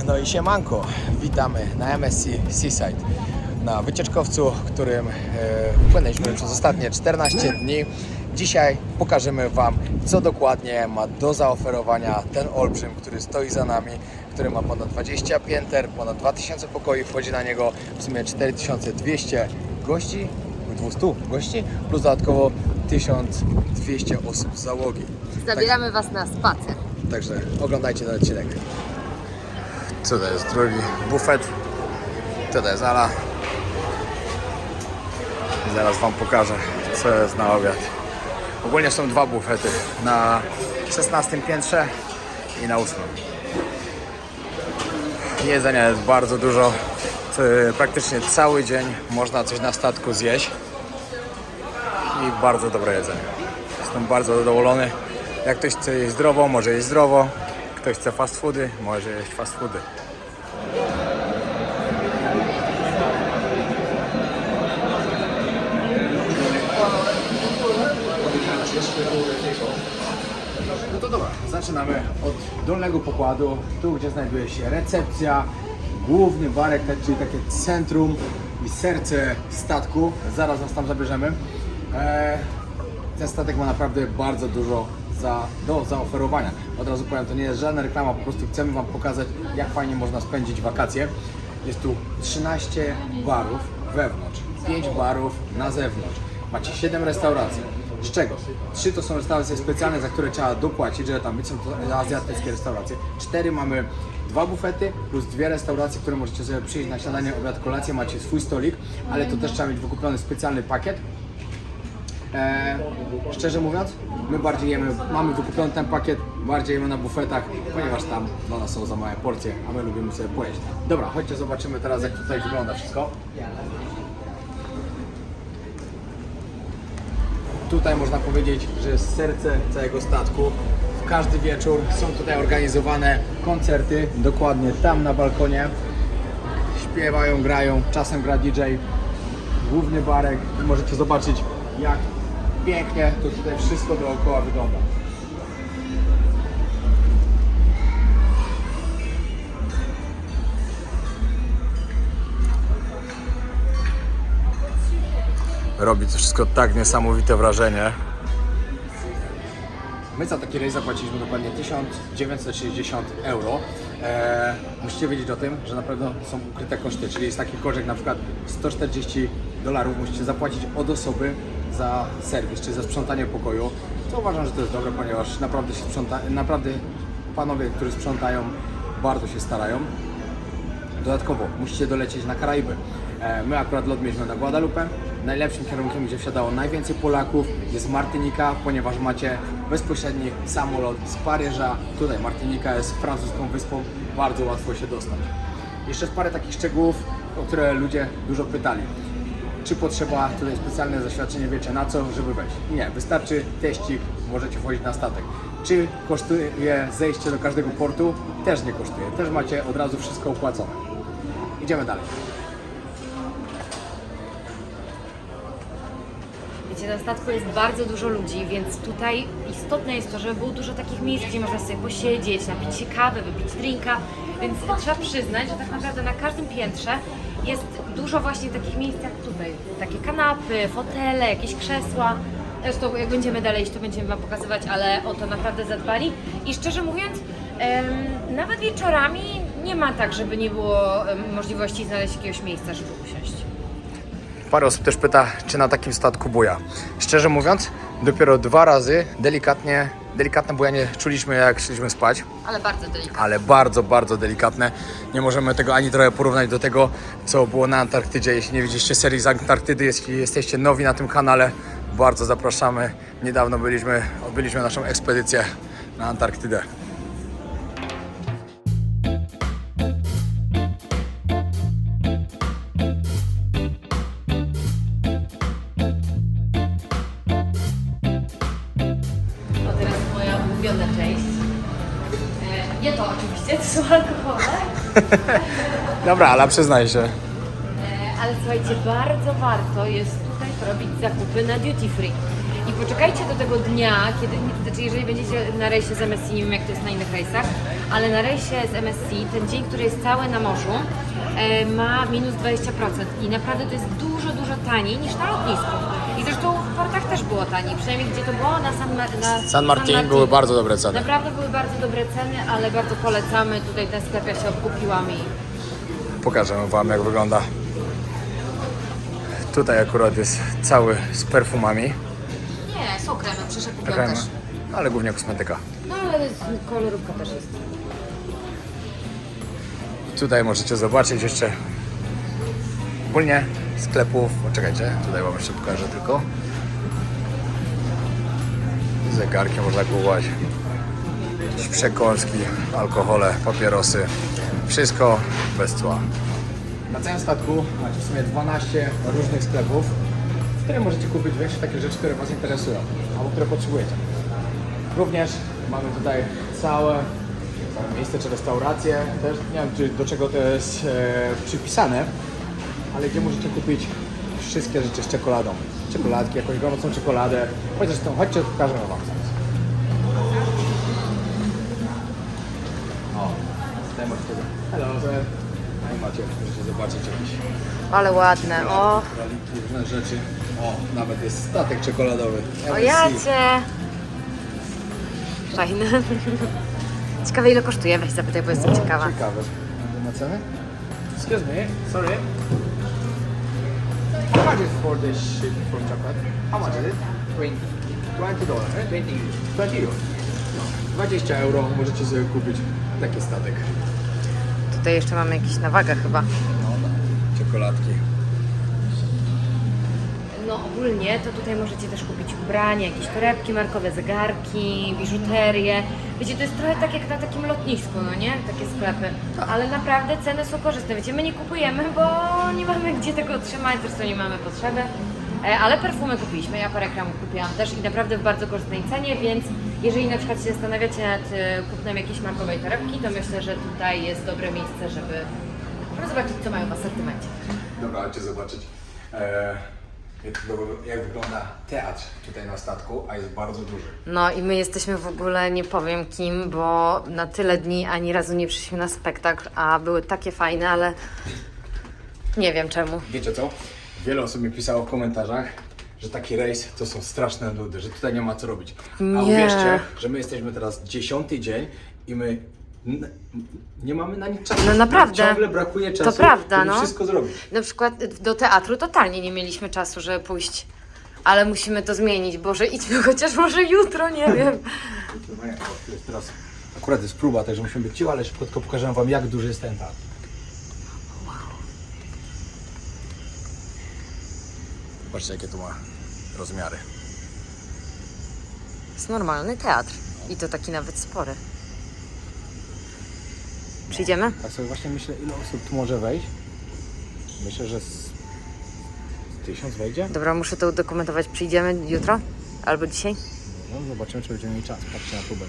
No i siemanko, witamy na MSC Seaside, na wycieczkowcu, którym płynęliśmy przez ostatnie 14 dni. Dzisiaj pokażemy Wam, co dokładnie ma do zaoferowania ten olbrzym, który stoi za nami, który ma ponad 20 pięter, ponad 2000 pokoi, wchodzi na niego w sumie 4200 gości, 200 gości, plus dodatkowo 1200 osób z załogi. Zabieramy Was na spacer. Także oglądajcie ten odcinek. Tutaj jest drugi bufet, tutaj jest Ala. I zaraz Wam pokażę, co jest na obiad. Ogólnie są dwa bufety, na 16 piętrze i na 8. Jedzenia jest bardzo dużo, praktycznie cały dzień można coś na statku zjeść. I bardzo dobre jedzenie. Jestem bardzo zadowolony. Jak ktoś chce jeść zdrowo, może jeść zdrowo. Ktoś chce fast foody, może jeść fast foody. No to dobra, zaczynamy od dolnego pokładu, tu gdzie znajduje się recepcja, główny barek, czyli takie centrum i serce statku. Zaraz nas tam zabierzemy. Ten statek ma naprawdę bardzo dużo do zaoferowania. Od razu powiem, to nie jest żadna reklama, po prostu chcemy Wam pokazać, jak fajnie można spędzić wakacje. Jest tu 13 barów wewnątrz, 5 barów na zewnątrz. Macie 7 restauracji, z czego 3 to są restauracje specjalne, za które trzeba dopłacić, żeby tam być, są to azjatyckie restauracje. 4 mamy 2 bufety plus 2 restauracje, które możecie sobie przyjść na śniadanie, obiad, kolację, macie swój stolik, ale to też trzeba mieć wykupiony specjalny pakiet. Szczerze mówiąc, my bardziej mamy wykupiony ten pakiet, bardziej jemy na bufetach, ponieważ tam dla nas są za małe porcje, a my lubimy sobie pojeść. Dobra, chodźcie zobaczymy teraz, jak tutaj wygląda wszystko. Tutaj można powiedzieć, że jest serce całego statku. W każdy wieczór są tutaj organizowane koncerty, dokładnie tam na balkonie. Śpiewają, grają, czasem gra DJ, główny barek i możecie zobaczyć, jak pięknie to tutaj wszystko dookoła wygląda. Robi to wszystko tak niesamowite wrażenie. My za taki rejs zapłaciliśmy dokładnie 1960 euro. Musicie wiedzieć o tym, że naprawdę są ukryte koszty, czyli jest taki koszt jak na przykład $140 musicie zapłacić od osoby za serwis, czy za sprzątanie pokoju. To uważam, że to jest dobre, ponieważ naprawdę panowie, którzy sprzątają, bardzo się starają. Dodatkowo musicie dolecieć na Karaiby. My akurat lot mieliśmy na Guadalupe. Najlepszym kierunkiem, gdzie wsiadało najwięcej Polaków, jest Martynika, ponieważ macie bezpośredni samolot z Paryża. Tutaj Martynika jest francuską wyspą, bardzo łatwo się dostać. Jeszcze parę takich szczegółów, o które ludzie dużo pytali. Czy potrzeba tutaj specjalne zaświadczenie, wiecie na co, żeby wejść? Nie, wystarczy teścik, możecie wchodzić na statek. Czy kosztuje zejście do każdego portu? Też nie kosztuje, też macie od razu wszystko opłacone. Idziemy dalej. Wiecie, na statku jest bardzo dużo ludzi, więc tutaj istotne jest to, żeby było dużo takich miejsc, gdzie można sobie posiedzieć, napić się kawy, wypić drinka, więc trzeba przyznać, że tak naprawdę na każdym piętrze jest dużo właśnie takich miejsc jak tutaj. Takie kanapy, fotele, jakieś krzesła. Zresztą jak będziemy dalej iść, to będziemy Wam pokazywać, ale o to naprawdę zadbali. I szczerze mówiąc, nawet wieczorami nie ma tak, żeby nie było możliwości znaleźć jakiegoś miejsca, żeby usiąść. Parę osób też pyta, czy na takim statku buja. Szczerze mówiąc, dopiero 2 razy delikatne bujanie czuliśmy, jak szliśmy spać. Ale bardzo delikatnie. Ale bardzo, bardzo delikatne. Nie możemy tego ani trochę porównać do tego, co było na Antarktydzie. Jeśli nie widzieliście serii z Antarktydy, jeśli jesteście nowi na tym kanale, bardzo zapraszamy. Niedawno odbyliśmy naszą ekspedycję na Antarktydę. Część. Nie to oczywiście, to są alkohole. Dobra, ale przyznaj się. Ale słuchajcie, bardzo warto jest tutaj robić zakupy na duty free. I poczekajcie do tego dnia, kiedy Znaczy, jeżeli będziecie na rejsie z MSC, nie wiem jak to jest na innych rejsach, ale na rejsie z MSC ten dzień, który jest cały na morzu, ma minus 20% i naprawdę to jest dużo, dużo taniej niż na lotnisku. I zresztą w portach też było taniej, przynajmniej gdzie to było, na San Martin były bardzo dobre ceny. Naprawdę były bardzo dobre ceny, ale bardzo polecamy. Tutaj ten sklep ja się obkupiłam i Pokażę Wam, jak wygląda. Tutaj akurat jest cały z perfumami. nie, są kremy, przecież ja kupiłam Kremy, też. ale głównie kosmetyka. No ale kolorówka też jest. Tutaj możecie zobaczyć jeszcze ogólnie sklepów. Czekajcie, tutaj Wam jeszcze pokażę tylko. Zegarki można kupować. Jakieś przekąski, alkohole, papierosy. Wszystko bez cła. Na całym statku macie w sumie 12 różnych sklepów, w których możecie kupić większe takie rzeczy, które Was interesują albo które potrzebujecie. Również mamy tutaj całe miejsce czy restauracje, też nie wiem do czego to jest przypisane, ale gdzie możecie kupić wszystkie rzeczy z czekoladą. Czekoladki, jakąś gorącą czekoladę, chociaż tą, chodźcie, pokażę Wam zaraz. O, tutaj możecie, hello sir. Tutaj macie, możecie zobaczyć jakieś Ale ładne, o. króliki, różne rzeczy. O, nawet jest statek czekoladowy. O jacie! Fajne. Ciekawe ile kosztuje, weź zapytaj, bo jestem ciekawa. Ciekawe. Na cenę? Excuse me, sorry. How much is for this ship for chocolate? How much is it? $20. 20 euro. 20 euro możecie sobie kupić taki statek. Tutaj jeszcze mamy jakieś na wagę chyba. No, czekoladki. No ogólnie to tutaj możecie też kupić ubrania, jakieś torebki markowe, zegarki, biżuterię. Wiecie, to jest trochę tak jak na takim lotnisku, no nie? Takie sklepy. Ale naprawdę ceny są korzystne. Wiecie, my nie kupujemy, bo nie mamy gdzie tego trzymać, zresztą nie mamy potrzeby. Ale perfumy kupiliśmy, ja parę kramów kupiłam też i naprawdę w bardzo korzystnej cenie, więc jeżeli na przykład się zastanawiacie nad kupnem jakiejś markowej torebki, to myślę, że tutaj jest dobre miejsce, żeby zobaczyć, co mają w asortymencie. Dobra, chodźcie zobaczyć. Jak wygląda teatr tutaj na statku, a jest bardzo duży. No i my jesteśmy w ogóle, nie powiem kim, bo na tyle dni ani razu nie przyszliśmy na spektakl, a były takie fajne, ale nie wiem czemu. Wiecie co? Wiele osób mi pisało w komentarzach, że taki rejs to są straszne nudy, że tutaj nie ma co robić. A Nie. uwierzcie, że my jesteśmy teraz 10. dzień i my nie mamy na nic czasu. No naprawdę. Nam ciągle brakuje czasu, To prawda, żeby no. wszystko zrobić. Na przykład do teatru totalnie nie mieliśmy czasu, żeby pójść, ale musimy to zmienić. Boże, idźmy chociaż może jutro, nie wiem. No nie, to jest teraz akurat jest próba, także musimy być cicho, ale szybko tylko pokażę Wam, jak duży jest ten teatr. Zobaczcie, jakie tu ma rozmiary. Jest normalny teatr i to taki nawet spory. Przyjdziemy? Tak sobie właśnie myślę, ile osób tu może wejść. Myślę, że z 1000 wejdzie. Dobra, muszę to udokumentować. Przyjdziemy jutro? Albo dzisiaj? No, zobaczymy, czy będziemy mieli czas. Patrzcie na próbę.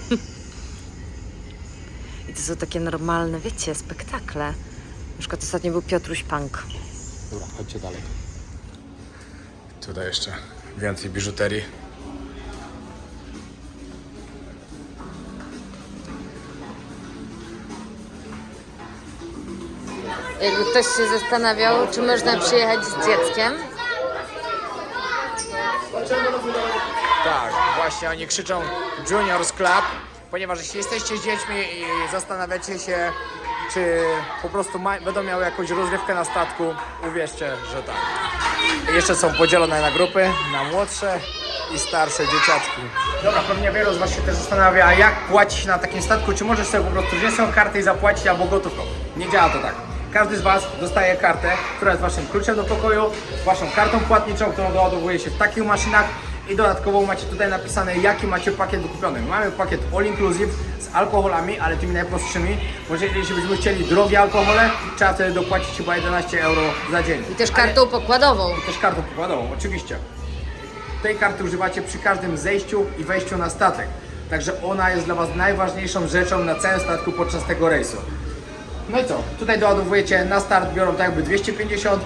I to są takie normalne, wiecie, spektakle. Na przykład ostatnio był Piotruś Punk. Dobra, chodźcie dalej. Tutaj jeszcze więcej biżuterii. Jakby ktoś się zastanawiał, czy można przyjechać z dzieckiem. Tak, właśnie oni krzyczą Juniors Club, ponieważ jeśli jesteście z dziećmi i zastanawiacie się, czy po prostu będą miały jakąś rozrywkę na statku, uwierzcie, że tak. I jeszcze są podzielone na grupy, na młodsze i starsze dzieciaczki. Dobra, pewnie wielu z Was się też zastanawia, jak płacić na takim statku, czy możesz sobie po prostu wziąć swoją kartę i zapłacić albo gotówką. Nie działa to tak. Każdy z Was dostaje kartę, która jest Waszym kluczem do pokoju, Waszą kartą płatniczą, którą doładowuje się w takich maszynach i dodatkowo macie tutaj napisane, jaki macie pakiet dokupiony. Mamy pakiet all inclusive z alkoholami, ale tymi najprostszymi, bo jeśli byśmy chcieli drogie alkohole, trzeba wtedy dopłacić chyba 11 euro za dzień. I też kartą pokładową. I też kartą pokładową, oczywiście. Tej karty używacie przy każdym zejściu i wejściu na statek. Także ona jest dla Was najważniejszą rzeczą na całym statku podczas tego rejsu. No i co? Tutaj doładowujecie na start, biorą tak jakby $250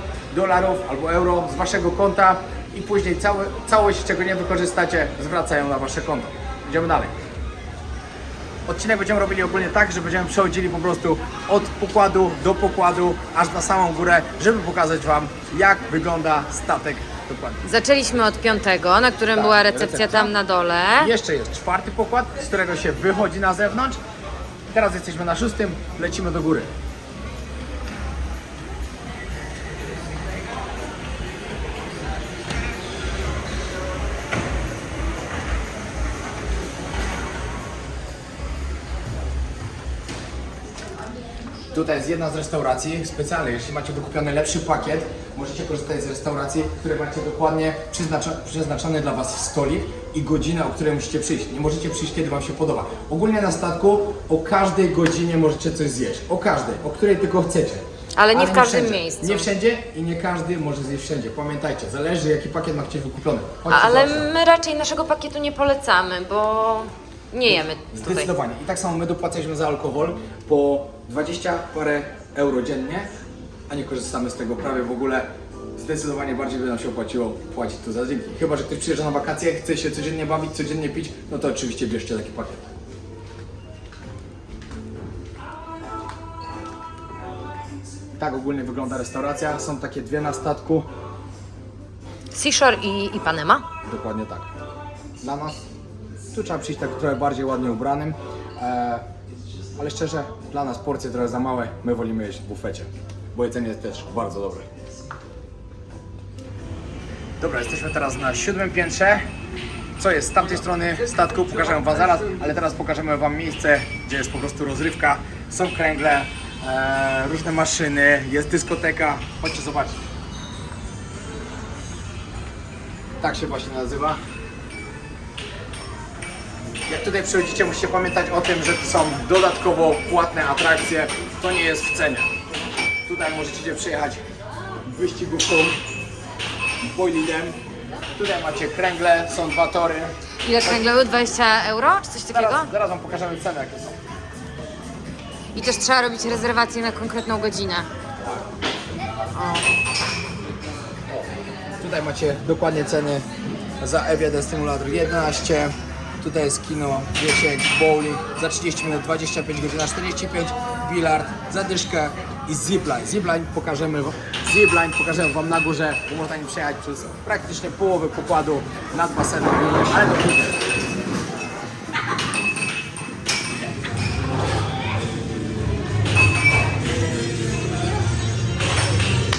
albo euro z Waszego konta i później całość, czego nie wykorzystacie, zwracają na Wasze konto. idziemy dalej. Odcinek będziemy robili ogólnie tak, że będziemy przechodzili po prostu od pokładu do pokładu, aż na samą górę, żeby pokazać Wam, jak wygląda statek dokładnie. Zaczęliśmy od 5, na którym Tak, była recepcja recepcja. tam na dole. Jeszcze jest 4. pokład, z którego się wychodzi na zewnątrz. Teraz jesteśmy na 6, lecimy do góry. Tutaj jest jedna z restauracji specjalnych. Jeśli macie dokupiony lepszy pakiet, możecie korzystać z restauracji, które macie dokładnie przeznaczony dla Was stolik i godzinę, o której musicie przyjść. Nie możecie przyjść, kiedy Wam się podoba. Ogólnie na statku o każdej godzinie możecie coś zjeść. O każdej, o której tylko chcecie. Ale nie w każdym wszędzie. miejscu. Nie wszędzie i nie każdy może zjeść wszędzie. Pamiętajcie, zależy jaki pakiet macie wykupiony. Chodźcie Ale zawsze. my raczej naszego pakietu nie polecamy, bo nie jemy tutaj. Zdecydowanie. I tak samo my dopłacaliśmy za alkohol po 20 parę euro dziennie, a nie korzystamy z tego prawie w ogóle. Zdecydowanie bardziej by nam się opłaciło płacić tu za drinki. Chyba że ktoś przyjeżdża na wakacje, chce się codziennie bawić, codziennie pić, no to oczywiście bierzcie taki pakiet. Tak ogólnie wygląda restauracja. Są takie dwie na statku. Seashore i Ipanema. Dokładnie tak. Dla nas tu trzeba przyjść tak trochę bardziej ładnie ubranym, ale szczerze, dla nas porcje trochę za małe, my wolimy jeść w bufecie, bo jedzenie jest też bardzo dobre. Dobra, jesteśmy teraz na 7. piętrze, co jest z tamtej strony statku, pokażemy Wam zaraz, ale teraz pokażemy Wam miejsce, gdzie jest po prostu rozrywka, są kręgle, różne maszyny, jest dyskoteka, chodźcie zobaczyć. Tak się właśnie nazywa. Jak tutaj przychodzicie, musicie pamiętać o tym, że to są dodatkowo płatne atrakcje. To nie jest w cenie. Tutaj możecie przyjechać wyścigówką, boilingiem. Tutaj macie kręgle, są 2 tory. Ile kręgleły? 20 euro czy coś takiego? Zaraz Wam pokażemy ceny, jakie są. I też trzeba robić rezerwację na konkretną godzinę. Tutaj macie dokładnie ceny za F1 Simulator 11. Tutaj jest kino 10, bowling za 30 minut, 25 godzin, 45, bilard, zadyszkę i zipline. Zipline pokażemy Wam na górze, bo można nim przejechać przez praktycznie połowę pokładu nad basenem, ale do góry.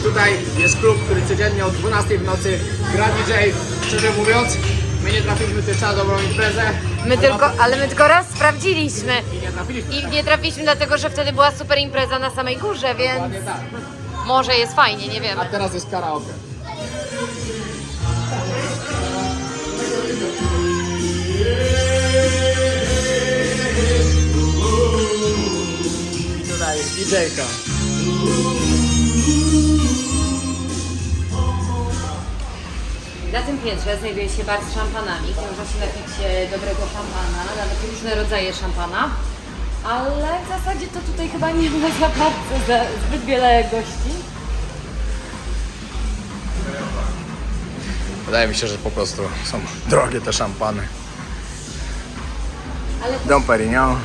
Tutaj jest klub, który codziennie o 12 w nocy gra DJ. Szczerze mówiąc, my nie trafiliśmy też na dobrą imprezę. Ale my tylko raz sprawdziliśmy. I nie trafiliśmy. I nie trafiliśmy dlatego, że wtedy była super impreza na samej górze, więc Dokładnie tak. może jest fajnie, nie wiemy. A teraz jest karaoke. I tutaj jest DJ-ka. Na tym piętrze znajduje się bar z szampanami, gdzie można się napić dobrego szampana, nawet różne rodzaje szampana. Ale w zasadzie to tutaj chyba nie ma za bardzo zbyt wiele gości. Wydaje mi się, że po prostu są drogie te szampany. Ale Dom Perignon.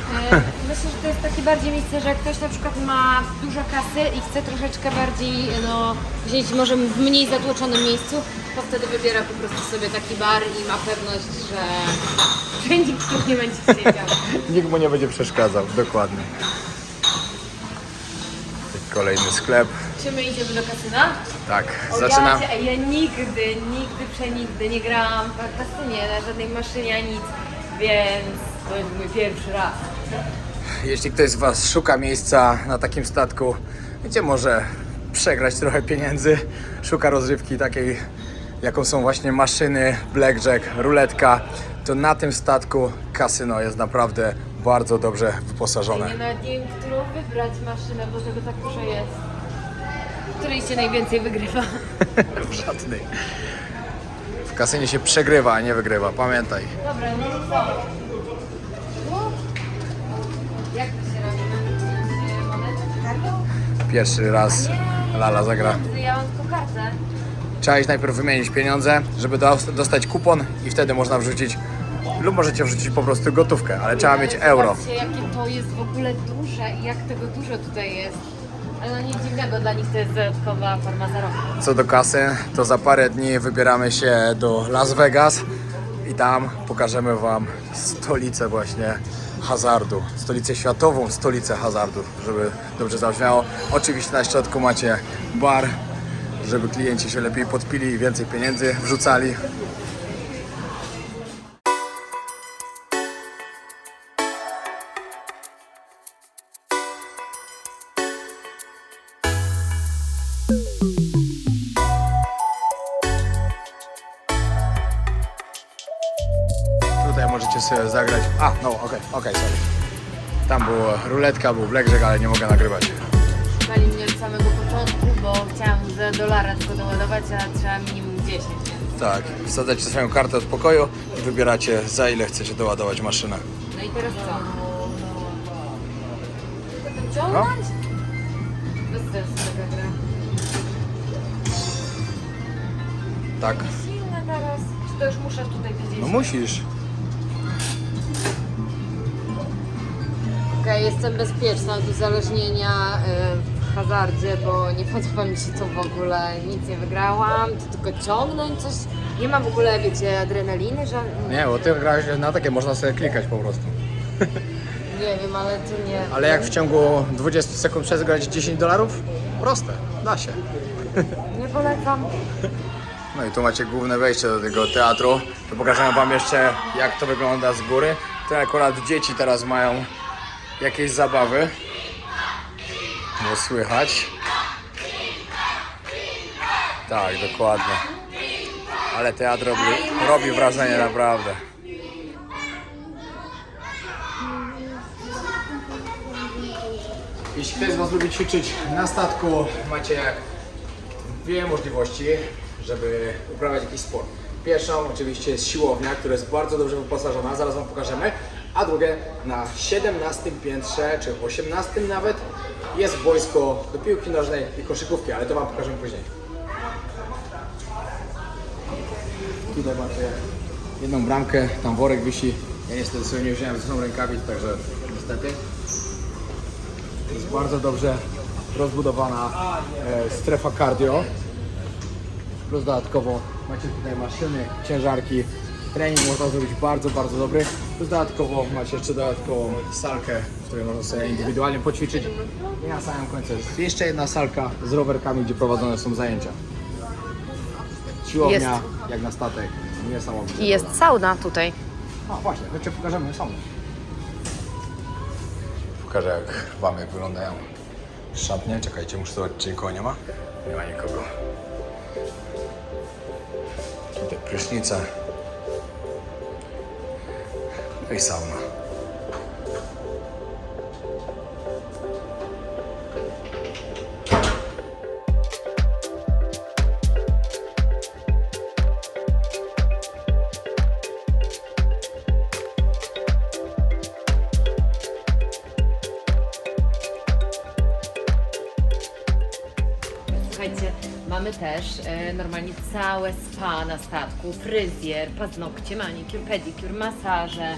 myślę, że to jest takie bardziej miejsce, że jak ktoś na przykład ma dużo kasy i chce troszeczkę bardziej wziąć może w mniej zatłoczonym miejscu, to wtedy wybiera po prostu sobie taki bar i ma pewność, że nikt tu nie będzie siedział. Nikt mu nie będzie przeszkadzał, dokładnie. Kolejny sklep. Czy my idziemy do kasyna? Tak, O, zaczynam. Ja nigdy nie grałam w kasynie, na żadnej maszynie, nic, więc to jest mój pierwszy raz. Jeśli ktoś z Was szuka miejsca na takim statku, gdzie może przegrać trochę pieniędzy, szuka rozrywki takiej, jaką są właśnie maszyny, blackjack, ruletka, to na tym statku kasyno jest naprawdę bardzo dobrze wyposażone. Ja nawet nie wiem, którą wybrać maszynę, bo tego tak dużo jest. W której się najwięcej wygrywa. W żadnej. W kasynie się przegrywa, a nie wygrywa, pamiętaj. Dobra, no to co? Jak to się robi? Monetę? Pierwszy raz Lala zagra. Ja mam tylko kartę. Trzeba iść najpierw wymienić pieniądze, żeby dostać kupon i wtedy można wrzucić lub możecie wrzucić po prostu gotówkę, ale trzeba mieć euro. Zobaczcie, jakie to jest w ogóle duże i jak tego dużo tutaj jest. Ale no nic dziwnego, dla nich to jest dodatkowa forma zarobku. Co do kasy, to za parę dni wybieramy się do Las Vegas i tam pokażemy Wam stolicę właśnie hazardu, stolicę światową, stolicę hazardu, żeby dobrze zabrzmiało. Oczywiście na środku macie bar, żeby klienci się lepiej podpili i więcej pieniędzy wrzucali. Tutaj możecie sobie zagrać. Okej, sorry. Tam była ruletka, był blackjack, ale nie mogę nagrywać. Szukali mnie od samego początku, bo chciałam za $1 tylko doładować, a trzeba minimum 10, więc... Tak, wsadzacie swoją kartę od pokoju i wybieracie, za ile chcecie doładować maszynę. No i teraz co? Ciągnąć? Bez sensu taka gra. Tak? Silne teraz. Czy to już muszę tutaj wiedzieć? No musisz. Okej, jestem bezpieczna od uzależnienia w hazardzie, bo nie podoba mi się to w ogóle. Nic nie wygrałam, to tylko ciągnąć coś. Nie ma w ogóle, wiecie, adrenaliny, że... Nie, bo ty grałeś na takie, można sobie klikać po prostu. Nie wiem, ale to nie... Ale jak w ciągu 20 sekund przegrać $10? Proste, da się. Nie polecam. No i tu macie główne wejście do tego teatru. To pokażę Wam jeszcze, jak to wygląda z góry. To akurat dzieci teraz mają jakieś zabawy. Było słychać. Tak, dokładnie. Ale teatr robi wrażenie naprawdę. Jeśli ktoś z Was lubi ćwiczyć na statku, macie dwie możliwości, żeby uprawiać jakiś sport. Pierwszą oczywiście jest siłownia, która jest bardzo dobrze wyposażona, zaraz Wam pokażemy. A drugie, na 17 piętrze, czy 18 nawet, jest boisko do piłki nożnej i koszykówki, ale to Wam pokażemy później. Tutaj macie jedną bramkę, tam worek wisi. Ja niestety sobie nie wziąłem ze sobą rękawic, także niestety. Jest bardzo dobrze rozbudowana strefa cardio. Plus dodatkowo macie tutaj maszyny, ciężarki. Trening można zrobić bardzo, bardzo dobry. Plus dodatkowo macie jeszcze dodatkową salkę, w której można sobie indywidualnie poćwiczyć. I na samym końcu jest jeszcze jedna salka z rowerkami, gdzie prowadzone są zajęcia. Siłownia, jak na statek, niesamowite. I jest sauna tutaj. A właśnie, chodźcie pokażemy saunę. Pokażę jak Wam jak wyglądają szatnie. Czekajcie, muszę zobaczyć, czy nikogo nie ma. Nie ma nikogo. Tutaj prysznice. No i sauna. Słuchajcie, mamy też normalnie całe spa na statku, fryzjer, paznokcie, manikur, pedikur, masaże.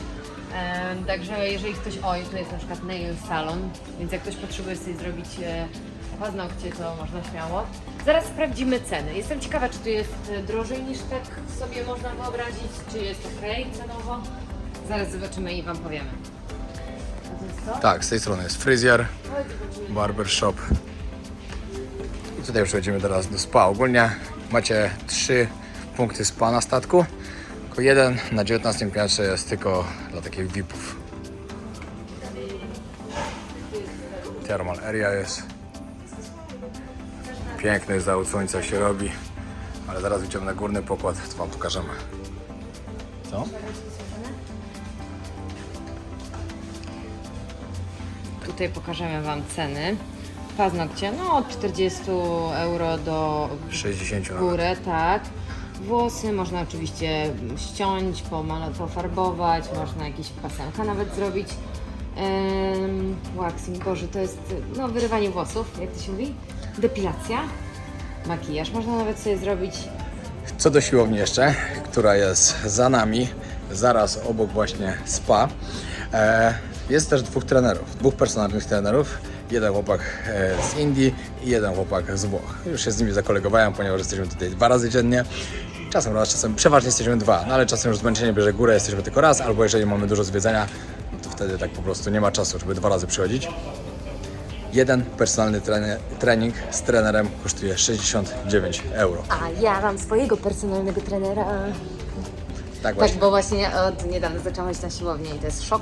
Także jeżeli ktoś, to jest na przykład nail salon, więc jak ktoś potrzebuje sobie zrobić paznokcie, to można śmiało. Zaraz sprawdzimy ceny. Jestem ciekawa, czy tu jest drożej niż tak sobie można wyobrazić, czy jest ok cenowo. Zaraz zobaczymy i Wam powiemy. A to jest co? Tak, z tej strony jest fryzjer, barbershop. I tutaj już przejdziemy teraz do spa. Ogólnie macie 3 punkty spa na statku. Tylko jeden na 19 piętrze jest tylko dla takich VIP-ów. Thermal area jest. Piękny zachód słońca się robi. Ale zaraz idziemy na górny pokład, to Wam pokażemy. Co? Tutaj pokażemy Wam ceny. Paznokcie, no od 40 euro do 60 nawet. górę, tak. Włosy można oczywiście ściąć, pofarbować, można jakieś pasemka nawet zrobić. Waxing, Boże, to jest no, wyrywanie włosów, jak to się mówi? Depilacja. Makijaż można nawet sobie zrobić. Co do siłowni jeszcze, która jest za nami, zaraz obok właśnie spa. Jest też dwóch personalnych trenerów. Jeden chłopak z Indii i jeden chłopak z Włoch. Już się z nimi zakolegowałem, ponieważ jesteśmy tutaj 2 razy dziennie. Czasem raz, czasem przeważnie jesteśmy 2, no ale czasem już zmęczenie bierze górę, jesteśmy tylko raz, albo jeżeli mamy dużo zwiedzania, no to wtedy tak po prostu nie ma czasu, żeby 2 razy przychodzić. Jeden personalny trening z trenerem kosztuje 69 euro. A ja mam swojego personalnego trenera. Tak Tak, właśnie. bo właśnie od niedawna zaczęłam iść na siłownię i to jest szok.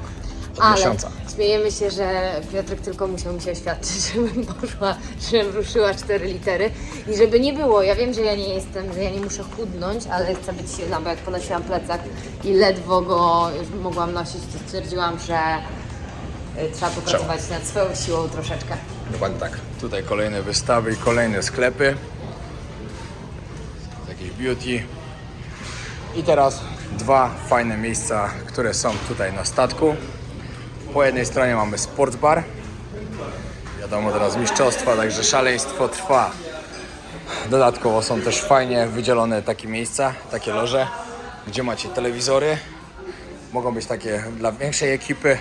Od miesiąca. Śmiejemy się, że Piotrek tylko musiał mi się oświadczyć, żebym poszła, żebym ruszyła 4 litery. I żeby nie było, ja wiem, że ja nie jestem, że ja nie muszę chudnąć, ale chcę być silna, bo jak ponosiłam plecak i ledwo go już mogłam nosić, to stwierdziłam, że trzeba popracować nad swoją siłą troszeczkę. Dokładnie tak. Tutaj kolejne wystawy i kolejne sklepy. Jakieś beauty. I teraz 2 fajne miejsca, które są tutaj na statku. Po jednej stronie mamy sports bar. Wiadomo, teraz mistrzostwa, także szaleństwo trwa. Dodatkowo są też fajnie wydzielone takie miejsca, takie loże, gdzie macie telewizory. Mogą być takie dla większej ekipy,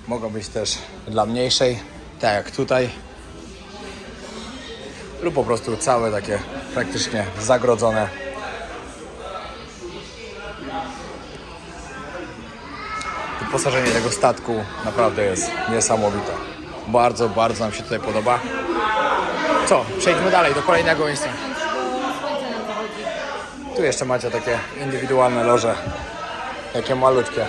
mogą być też dla mniejszej, tak jak tutaj. Lub po prostu całe takie praktycznie zagrodzone. Wyposażenie tego statku naprawdę jest niesamowite. Bardzo, bardzo nam się tutaj podoba. Co? Przejdźmy dalej do kolejnego miejsca. Tu jeszcze macie takie indywidualne loże. Takie malutkie.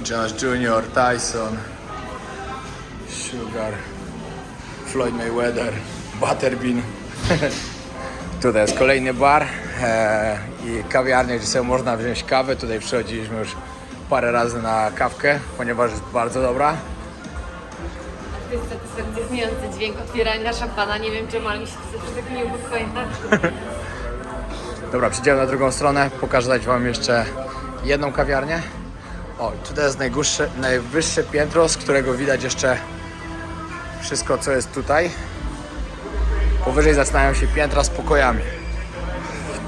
Josh Junior, Tyson, Sugar, Floyd Mayweather, Butterbean. Tutaj jest kolejny bar i kawiarnia, gdzie sobie można wziąć kawę. Tutaj przychodziliśmy już parę razy na kawkę, ponieważ jest bardzo dobra. To jest satysfakcjonujący dźwięk otwierania szampana. Nie wiem czemu, ale mi się to zawsze tak nieupokoi. Dobra, przejdziemy na drugą stronę, pokażę Wam jeszcze jedną kawiarnię. O, tutaj jest najwyższe piętro, z którego widać jeszcze wszystko, co jest tutaj. Powyżej zaczynają się piętra z pokojami.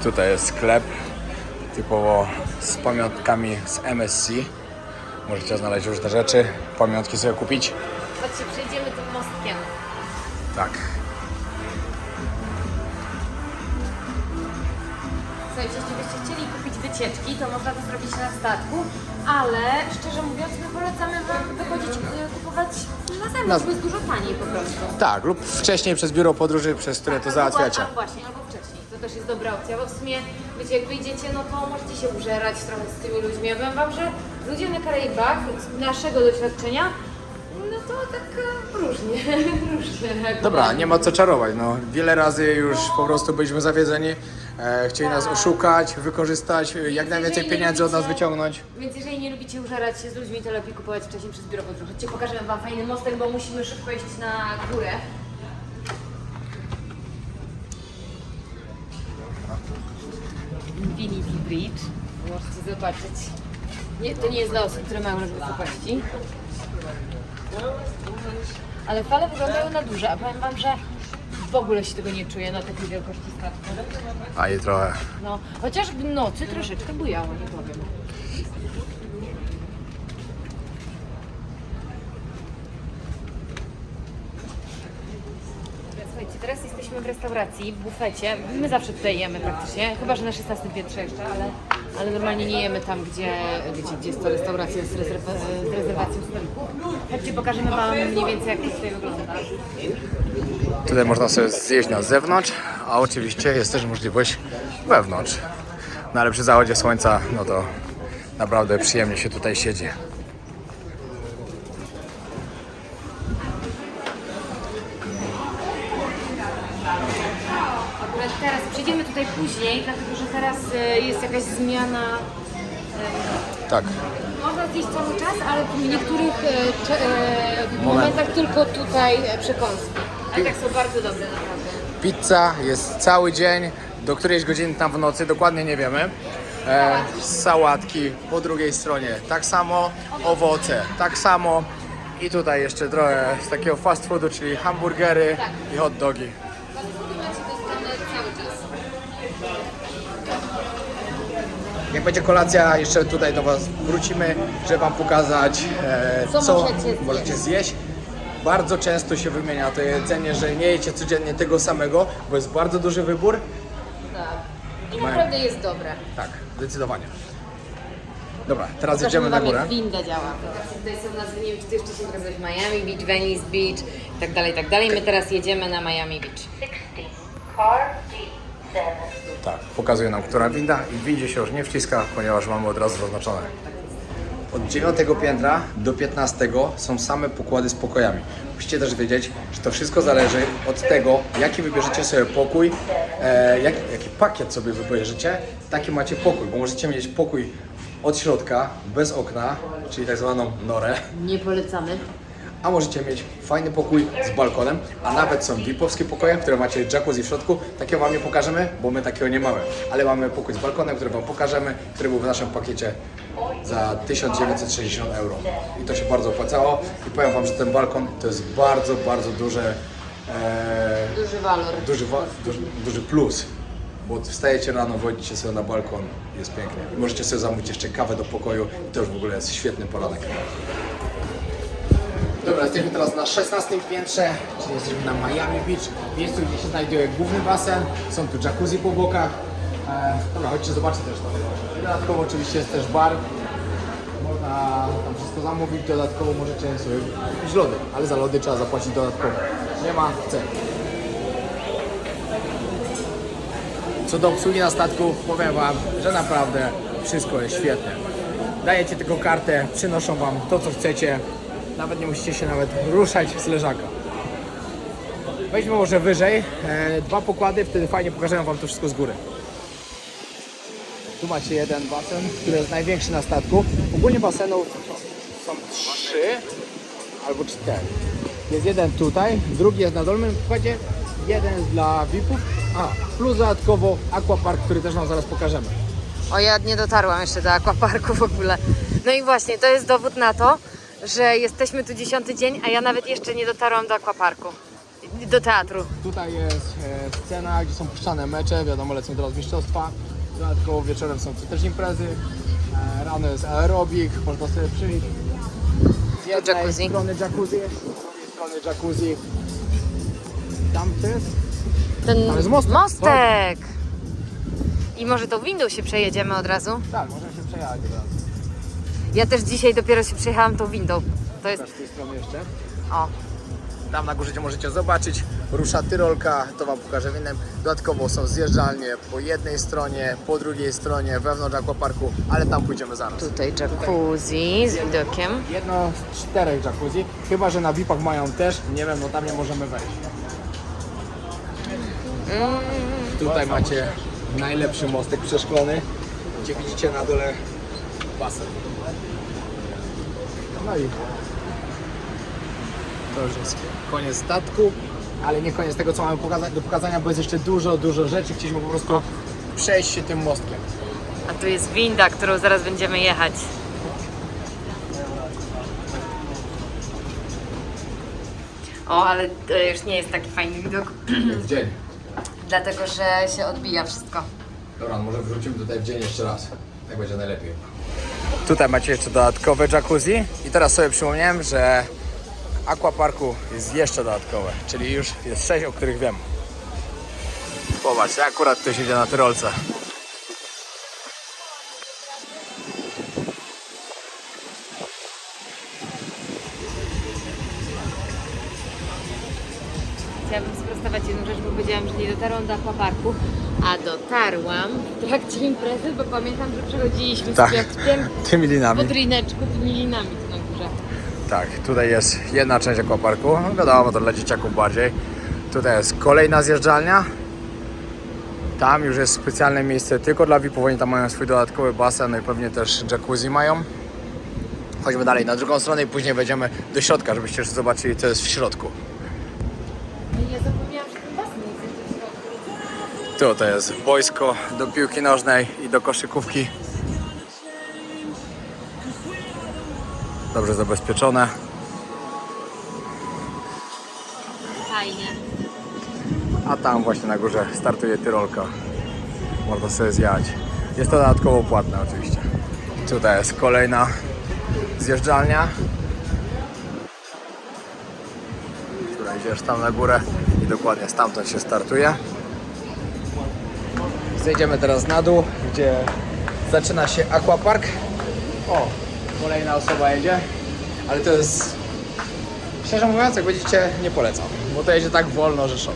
Tutaj jest sklep typowo z pamiątkami z MSC. Możecie znaleźć różne rzeczy, pamiątki sobie kupić. Chodźcie, przejdziemy tym mostkiem. Tak. Słuchajcie, jeśli byście chcieli kupić wycieczki, to można to zrobić na statku, ale szczerze mówiąc, my polecamy Wam wychodzić, kupować na zewnątrz, bo jest dużo taniej po prostu. Tak, lub wcześniej przez biuro podróży, przez które to załatwiacie. A właśnie, albo wcześniej. To też jest dobra opcja, bo w sumie, wiecie, jak wyjdziecie, no to możecie się użerać trochę z tymi ludźmi. Ja powiem Wam, że ludzie na Karaibach, z naszego doświadczenia, no to tak różnie, różnie reagują. Dobra, nie ma co czarować, no. Wiele razy już po prostu byliśmy zawiedzeni, chcieli nas oszukać, wykorzystać, jak najwięcej pieniędzy od nas wyciągnąć. Więc jeżeli nie lubicie użerać się z ludźmi, to lepiej kupować wcześniej przez biuro podróży. Chodźcie, pokażemy Wam fajny mostek, bo musimy szybko iść na górę. Infinity Bridge. Możecie zobaczyć. Nie, to nie jest dla osób, które mają rozwój wysokości. Ale fale wyglądają na duże, a powiem Wam, że w ogóle się tego nie czuję na takiej wielkości statku. A i trochę. No, chociaż w nocy troszeczkę bujało, nie powiem. Słuchajcie, teraz jesteśmy w restauracji, w bufecie. My zawsze tutaj jemy praktycznie, chyba że na 16 piętrze jeszcze, ale normalnie nie jemy tam, gdzie, wiecie, gdzie jest to restauracja z rezerwacją stolików. Chodźcie, pokażemy Wam mniej więcej, jak to tutaj wygląda. Tutaj można sobie zjeść na zewnątrz, a oczywiście jest też możliwość wewnątrz. No ale przy zachodzie słońca, no to naprawdę przyjemnie się tutaj siedzi. Akurat teraz przyjdziemy tutaj później, dlatego że teraz jest jakaś zmiana. Tak. Można zjeść cały czas, ale w niektórych momentach tylko tutaj przekąski. Ale tak są bardzo dobre naprawdę. Pizza jest cały dzień, do którejś godziny tam w nocy, dokładnie nie wiemy. Sałatki po drugiej stronie, tak samo, owoce, tak samo. I tutaj jeszcze trochę z takiego fast foodu, czyli hamburgery i hot dogi. Fast foody macie dostępne cały czas. Jak będzie kolacja, jeszcze tutaj do Was wrócimy, żeby Wam pokazać, Co możecie zjeść. Bardzo często się wymienia to jedzenie, że nie jecie codziennie tego samego, bo jest bardzo duży wybór. Tak. I naprawdę jest dobre. Tak, zdecydowanie. Dobra, teraz jedziemy na górę. Jak winda działa. Tutaj są nazwy, nie wiem, czy Ty jeszcze się nazywasz Miami Beach, Venice Beach i tak dalej, i tak dalej. My teraz jedziemy na Miami Beach. 60, car D7. Tak, pokazuje nam, która winda i w windzie się już nie wciska, ponieważ mamy od razu zaznaczone. Od 9 piętra do 15 są same pokłady z pokojami. Musicie też wiedzieć, że to wszystko zależy od tego, jaki wybierzecie sobie pokój, jaki pakiet sobie wybierzecie, taki macie pokój, bo możecie mieć pokój od środka, bez okna, czyli tak zwaną norę, Nie polecamy. a możecie mieć fajny pokój z balkonem, a nawet są VIP-owskie pokoje, które macie jacuzzi w środku. Takiego Wam nie pokażemy, bo my takiego nie mamy, ale mamy pokój z balkonem, który Wam pokażemy, który był w naszym pakiecie za 1960 euro. I to się bardzo opłacało i powiem Wam, że ten balkon to jest bardzo, bardzo duży Duży walor. duży plus, bo wstajecie rano, wchodzicie sobie na balkon, jest pięknie. I możecie sobie zamówić jeszcze kawę do pokoju i to już w ogóle jest świetny poranek. Dobra, jesteśmy teraz na 16 piętrze, czyli jesteśmy na Miami Beach, miejscu, gdzie się znajduje główny basen, są tu jacuzzi po bokach. Dobra, chodźcie zobaczyć też to. Dodatkowo oczywiście jest też bar, można tam wszystko zamówić, dodatkowo możecie sobie kupić lody, ale za lody trzeba zapłacić dodatkowo. Nie ma cen. Co do obsługi na statku, powiem Wam, że naprawdę wszystko jest świetne. Dajecie tylko kartę, przynoszą Wam to, co chcecie. Nawet nie musicie się nawet ruszać z leżaka. Weźmy może wyżej, 2 pokłady, wtedy fajnie pokażę Wam to wszystko z góry. Tu macie jeden basen, który jest największy na statku. Ogólnie basenów są 3 albo 4. Jest jeden tutaj, drugi jest na dolnym pokładzie, jeden jest dla VIP-ów, plus dodatkowo aquapark, który też Wam zaraz pokażemy. O, ja nie dotarłam jeszcze do aquaparku w ogóle. No i właśnie, to jest dowód na to, że jesteśmy tu 10. dzień, a ja nawet jeszcze nie dotarłam do aquaparku. Do teatru. Tutaj jest scena, gdzie są puszczane mecze, wiadomo, lecą teraz mistrzostwa. Dodatkowo wieczorem są tu też imprezy. Rano jest aerobik, można sobie przyjść. Z jednej jacuzzi. strony jacuzzi, z drugiej strony jacuzzi. Tam to jest? Ten Tam jest mostek. mostek! I może tą windą się przejedziemy od razu? Tak, możemy się przejechać teraz. Ja też dzisiaj dopiero się przejechałam tą windą. To jest... Z tej strony jeszcze. O, Tam na górze gdzie możecie zobaczyć, rusza Tyrolka, to Wam pokażę w innym. Dodatkowo są zjeżdżalnie po jednej stronie, po drugiej stronie, wewnątrz aquaparku, ale tam pójdziemy zaraz. tutaj jacuzzi z widokiem. Jedno z 4 jacuzzi, chyba że na VIP-ach mają też, nie wiem, no tam nie możemy wejść. Tutaj macie najlepszy mostek przeszklony, gdzie widzicie na dole basen. No i to już jest koniec statku, ale nie koniec tego, co mamy do pokazania, bo jest jeszcze dużo rzeczy. Chcieliśmy po prostu przejść się tym mostkiem. A tu jest winda, którą zaraz będziemy jechać. O, ale to już nie jest taki fajny widok, Jak w dzień. dlatego że się odbija wszystko. Dobra, no może wrócimy tutaj w dzień jeszcze raz. Tak będzie najlepiej. Tutaj macie jeszcze dodatkowe jacuzzi i teraz sobie przypomniałem, że aquaparku jest jeszcze dodatkowe, czyli już jest 6, o których wiem. Popatrz, akurat ktoś idzie na Tyrolce. Chciałabym sprostować jedną rzecz, bo powiedziałam, że nie dotarłam do aquaparku, a dotarłam w trakcie imprezy, bo pamiętam, że przechodziliśmy Tak, z Piotrkiem tymi linami. pod ryneczku, tymi linami tu na górze. Tak, tutaj jest jedna część aquaparku, no wiadomo, to dla dzieciaków bardziej. Tutaj jest kolejna zjeżdżalnia. Tam już jest specjalne miejsce tylko dla VIP-ów, oni tam mają swój dodatkowy basen, no i pewnie też jacuzzi mają. Chodźmy dalej na drugą stronę i później wejdziemy do środka, żebyście już zobaczyli, co jest w środku. Ja zapomniałam, że ten basen jest w środku. Tu to jest boisko do piłki nożnej i do koszykówki. Dobrze zabezpieczone. A tam właśnie na górze startuje Tyrolka. Można sobie zjechać. Jest to dodatkowo płatne oczywiście. Tutaj jest kolejna zjeżdżalnia. Która idziesz tam na górę i dokładnie stamtąd się startuje. Zejdziemy teraz na dół, gdzie zaczyna się aquapark. O, kolejna osoba jedzie, ale to jest, szczerze mówiąc, jak będziecie, nie polecam, bo to jedzie tak wolno, że szok.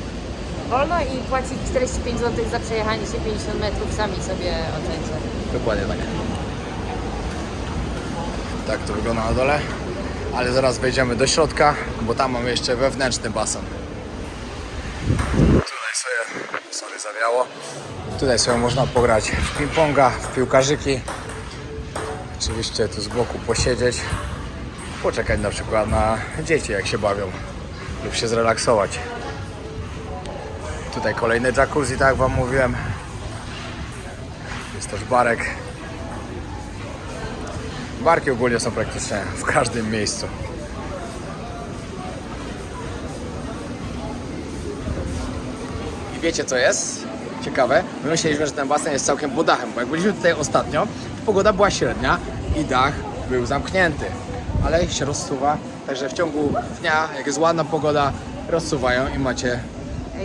Wolno i płacić 45 zł za przejechanie się 50 metrów, sami sobie ocencie. Dokładnie tak. Tak to wygląda na dole, ale zaraz wejdziemy do środka, bo tam mamy jeszcze wewnętrzny basen. Tutaj sobie, sorry, zawiało. Tutaj sobie można pograć w ping-ponga, w piłkarzyki. Oczywiście tu z boku posiedzieć, poczekać na przykład na dzieci, jak się bawią, lub się zrelaksować. Tutaj kolejny jacuzzi, tak jak wam mówiłem. Jest też barek. Barki ogólnie są praktycznie w każdym miejscu. I wiecie co jest ciekawe? My myśleliśmy, że ten basen jest całkiem pod dachem, bo jak byliśmy tutaj ostatnio, to pogoda była średnia i dach był zamknięty, ale się rozsuwa, także w ciągu dnia, jak jest ładna pogoda, rozsuwają i macie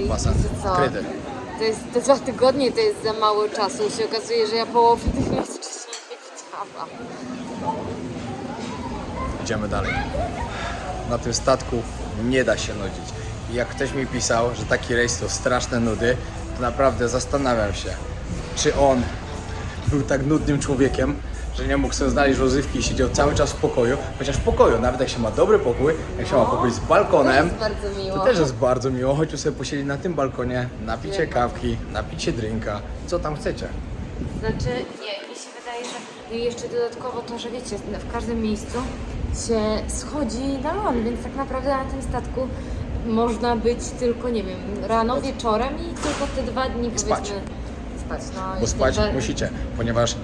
basen kryty. Te 2 tygodnie to jest za mało czasu. Się okazuje, że ja połowy tych miejsc wcześniej nie widziałam. Idziemy dalej. Na tym statku nie da się nudzić. I jak ktoś mi pisał, że taki rejs to straszne nudy, to naprawdę zastanawiam się, czy on był tak nudnym człowiekiem, że nie mógł sobie znaleźć rozrywki i siedział cały czas w pokoju. Chociaż w pokoju, nawet jak się ma dobry pokój, jak się ma pokój z balkonem, To jest bardzo miło. to też jest bardzo miło. Chodźcie sobie posiedzieć na tym balkonie, napicie kawki, napicie drinka, co tam chcecie. Znaczy, nie, mi się wydaje, że no i jeszcze dodatkowo to, że wiecie, w każdym miejscu się schodzi na ląd, więc tak naprawdę na tym statku można być tylko, nie wiem, rano, wieczorem i tylko te 2 dni spać. powiedzmy spać. No, Bo i spać że- musicie, ponieważ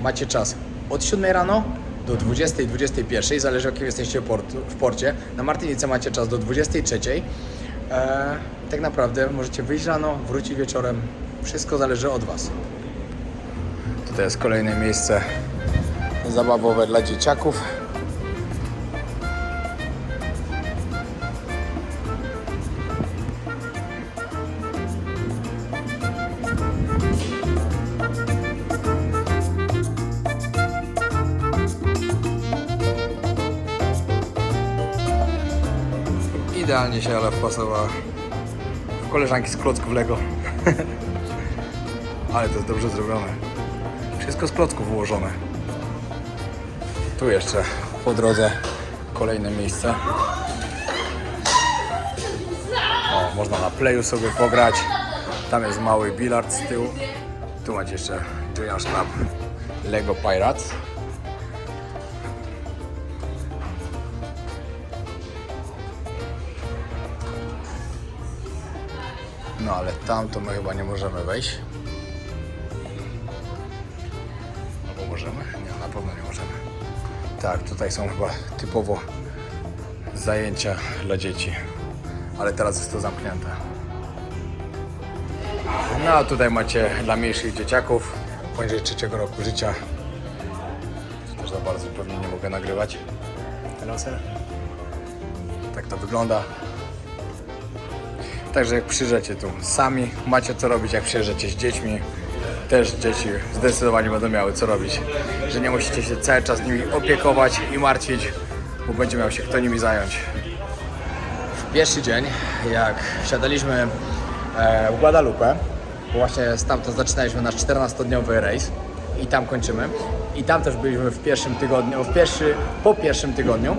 macie czas od 7 rano do 20-21, zależy jakim jesteście w porcie. Na Martynice macie czas do 23. Tak naprawdę możecie wyjść rano, wrócić wieczorem. Wszystko zależy od Was. Tutaj jest kolejne miejsce zabawowe dla dzieciaków. Idealnie się Ala wpasowała w koleżanki z klocków Lego. Ale to jest dobrze zrobione. Wszystko z klocków ułożone. Tu jeszcze po drodze kolejne miejsce. O, można na playu sobie pograć. Tam jest mały bilard z tyłu. Tu macie jeszcze Juniors Club Lego Pirates. No ale tam to my chyba nie możemy wejść. Albo możemy? Nie, na pewno nie możemy. Tak, tutaj są chyba typowo zajęcia dla dzieci. Ale teraz jest to zamknięte. No a tutaj macie dla mniejszych dzieciaków poniżej 3 roku życia. Tu też za bardzo pewnie nie mogę nagrywać. Tak to wygląda. Także jak przyjeżdżacie tu sami, macie co robić, jak przyjeżdżacie z dziećmi, też dzieci zdecydowanie będą miały co robić, że nie musicie się cały czas nimi opiekować i martwić, bo będzie miał się kto nimi zająć. W pierwszy dzień, jak wsiadaliśmy w Guadalupe, bo właśnie stamtąd zaczynaliśmy nasz 14-dniowy rejs i tam kończymy. I tam też byliśmy w pierwszym tygodniu, po pierwszym tygodniu.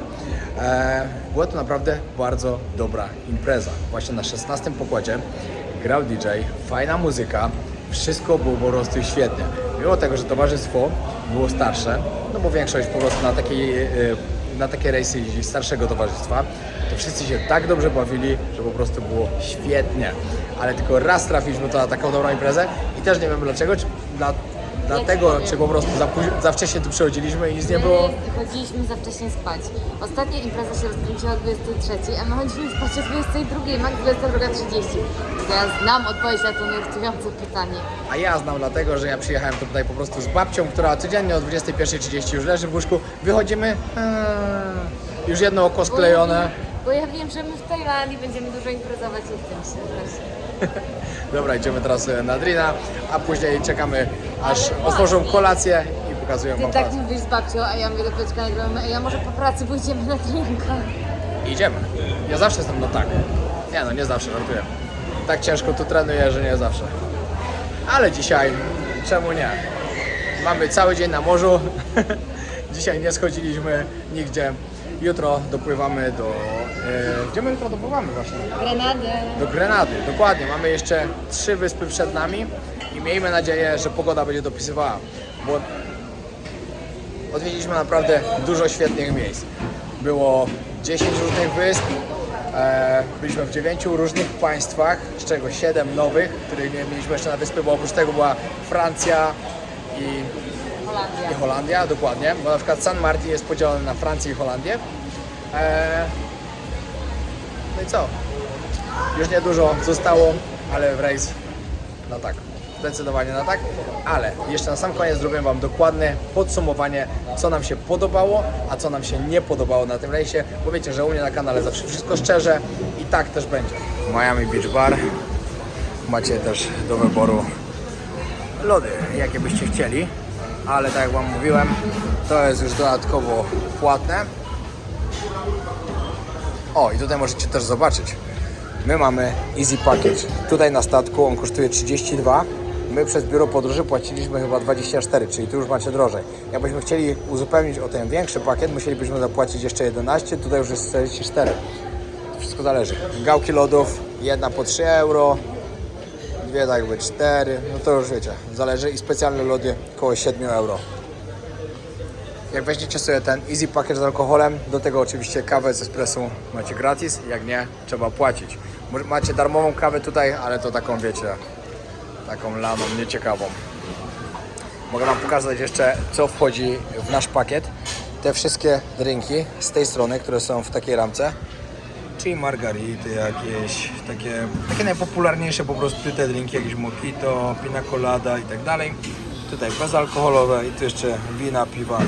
Była to naprawdę bardzo dobra impreza. Właśnie na 16 pokładzie grał DJ, fajna muzyka, wszystko było po prostu świetnie. Mimo tego, że towarzystwo było starsze, no bo większość po prostu na takie rejsy jeździ starszego towarzystwa, to wszyscy się tak dobrze bawili, że po prostu było świetnie. Ale tylko raz trafiliśmy to na taką dobrą imprezę i też nie wiem dlaczego, dlatego, czy po prostu za wcześnie tu przychodziliśmy i nic nie było? My chodziliśmy za wcześnie spać. Ostatnia impreza się rozkręciła o 23, a my chodziliśmy spać o 22, max 22:30. Ja znam odpowiedź na to nurtujące pytanie. A ja znam dlatego, że ja przyjechałem tutaj po prostu z babcią, która codziennie o 21:30 już leży w łóżku. Wychodzimy, już jedno oko sklejone. Bo ja wiem, że my w Tajlandii będziemy dużo imprezować i chcę się właśnie. Dobra, idziemy teraz na drina, a później czekamy, aż otworzą kolację i pokazują Ty wam tak pracę. mówisz z babcią, a ja mówię do Piotrka, a ja może po pracy pójdziemy na drinka. Idziemy. Ja zawsze jestem no tak. Nie no, nie zawsze, żartuję. Tak ciężko tu trenuję, że nie zawsze. Ale dzisiaj, czemu nie? Mamy cały dzień na morzu. Dzisiaj nie schodziliśmy nigdzie. Jutro dopływamy do... gdzie my jutro dopływamy właśnie? Grenady. Do Grenady, dokładnie. Mamy jeszcze 3 wyspy przed nami i miejmy nadzieję, że pogoda będzie dopisywała, bo odwiedziliśmy naprawdę dużo świetnych miejsc. Było 10 różnych wysp, byliśmy w 9 różnych państwach, z czego 7 nowych, których nie mieliśmy jeszcze na wyspy, bo oprócz tego była Francja i Holandia, dokładnie, bo na przykład San Martin jest podzielony na Francję i Holandię. No i co? Już niedużo zostało, ale w rejs na tak. Zdecydowanie na tak. Ale jeszcze na sam koniec zrobię wam dokładne podsumowanie, co nam się podobało, a co nam się nie podobało na tym rejsie, bo wiecie, że u mnie na kanale zawsze wszystko szczerze i tak też będzie. Miami Beach Bar. Macie też do wyboru lody, jakie byście chcieli, ale tak jak wam mówiłem, to jest już dodatkowo płatne. O, i tutaj możecie też zobaczyć. My mamy Easy Package. Tutaj na statku on kosztuje 32. My przez biuro podróży płaciliśmy chyba 24, czyli tu już macie drożej. Jakbyśmy chcieli uzupełnić o ten większy pakiet, musielibyśmy zapłacić jeszcze 11, tutaj już jest 44. Wszystko zależy. Gałki lodów, jedna po 3 euro, dwie tak jakby 4, no to już wiecie, zależy. I specjalne lody około 7 euro. Jak weźmiecie sobie ten Easy Package z alkoholem, do tego oczywiście kawę z espresso macie gratis, jak nie, trzeba płacić. Macie darmową kawę tutaj, ale to taką, wiecie, taką laną, nieciekawą. Mogę wam pokazać jeszcze, co wchodzi w nasz pakiet. Te wszystkie drinki z tej strony, które są w takiej ramce, czyli margarity jakieś, takie najpopularniejsze po prostu te drinki, jakieś mojito, pina colada i tak dalej. Tutaj bezalkoholowe i tu jeszcze wina, piwa.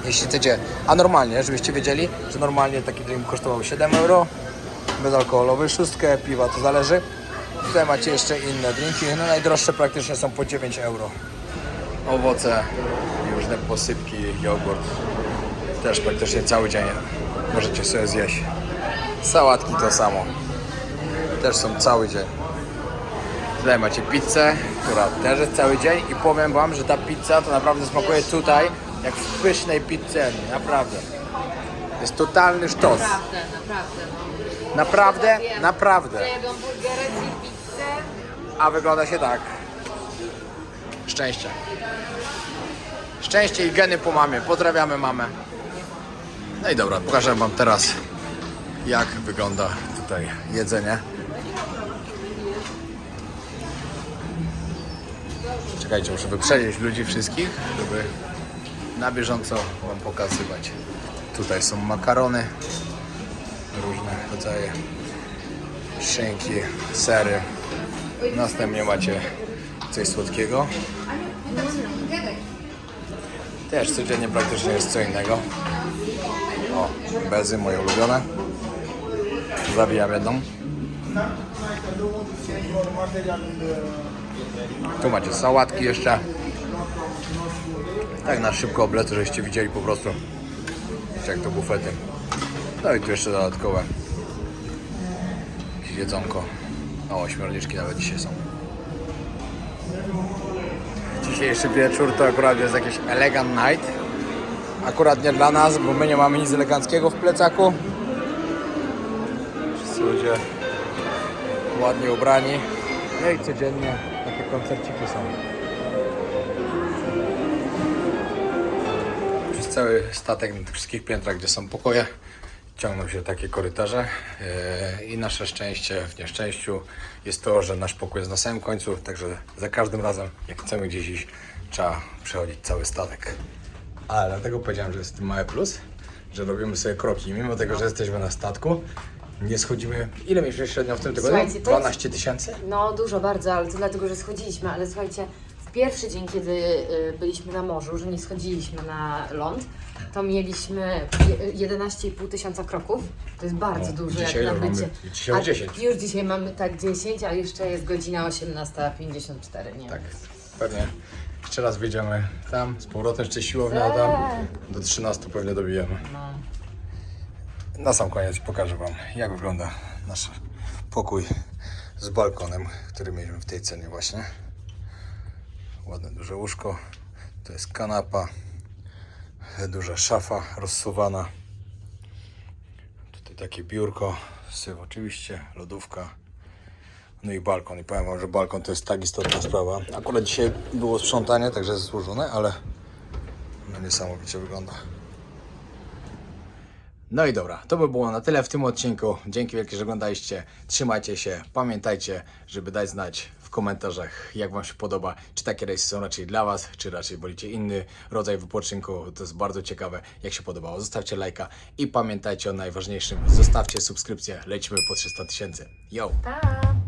Jeśli chcecie, a normalnie, żebyście wiedzieli, że normalnie taki drink kosztował 7 euro, bezalkoholowy 6, piwa to zależy. Tutaj macie jeszcze inne drinki, no najdroższe praktycznie są po 9 euro. Owoce, różne posypki, jogurt, też praktycznie cały dzień możecie sobie zjeść. Sałatki to samo, też są cały dzień. Tutaj macie pizzę, która też jest cały dzień i powiem wam, że ta pizza to naprawdę smakuje tutaj jak w pysznej pizzerii, naprawdę. Jest totalny sztos. Naprawdę. Naprawdę. Zjadłam burgerek i pizzę. A wygląda się tak. Szczęście. Szczęście i geny po mamie. Pozdrawiamy mamę. No i dobra, pokażę wam teraz, jak wygląda tutaj jedzenie. Czekajcie, muszę wyprzedzić ludzi wszystkich, żeby na bieżąco wam pokazywać. Tutaj są makarony, różne rodzaje szynki, sery. Następnie macie coś słodkiego. Też codziennie praktycznie jest co innego. O, bezy moje ulubione. Zabijam jedną. Tu macie sałatki jeszcze. Tak na szybko obletu, żeście widzieli po prostu, jak to bufety. No i tu jeszcze dodatkowe jakieś jedzonko. O, śmiorniczki nawet dzisiaj są. Dzisiejszy wieczór to akurat jest jakiś elegant night. Akurat nie dla nas, bo my nie mamy nic eleganckiego w plecaku. Wszyscy ludzie ładnie ubrani. No i codziennie takie koncerciki są. Przez cały statek na tych wszystkich piętrach, gdzie są pokoje, ciągną się takie korytarze i nasze szczęście w nieszczęściu jest to, że nasz pokój jest na samym końcu, także za każdym razem, jak chcemy gdzieś iść, trzeba przechodzić cały statek. Ale dlatego powiedziałem, że jest tym mały plus, że robimy sobie kroki. Mimo tego, że jesteśmy na statku, nie schodzimy. Ile mieliśmy średnio w tym tygodniu? Słuchajcie, to jest- 12 tysięcy? No dużo bardzo, ale to dlatego, że schodziliśmy, ale słuchajcie, w pierwszy dzień, kiedy byliśmy na morzu, że nie schodziliśmy na ląd, to mieliśmy 11,5 tysiąca kroków. To jest bardzo dużo. dzisiaj jak na już mamy- bycie. dzisiaj A 10. Już dzisiaj mamy tak 10, a jeszcze jest godzina 18:54, nie? Tak, pewnie. Jeszcze raz wyjdziemy tam, z powrotem jeszcze siłownia tam. Do 13 pewnie dobijemy. No. Na sam koniec pokażę Wam, jak wygląda nasz pokój z balkonem, który mieliśmy w tej cenie właśnie. Ładne duże łóżko, to jest kanapa, duża szafa rozsuwana. Tutaj takie biurko, syf oczywiście, lodówka. No i balkon. I powiem Wam, że balkon to jest tak istotna sprawa. Akurat dzisiaj było sprzątanie, także jest złożone, ale no niesamowicie wygląda. No i dobra, to by było na tyle w tym odcinku. Dzięki wielkie, że oglądaliście. Trzymajcie się. Pamiętajcie, żeby dać znać w komentarzach, jak Wam się podoba. Czy takie rejsy są raczej dla Was, czy raczej wolicie inny rodzaj wypoczynku. To jest bardzo ciekawe, jak się podobało. Zostawcie lajka i pamiętajcie o najważniejszym. Zostawcie subskrypcję. Lecimy po 300 000. Yo! Pa!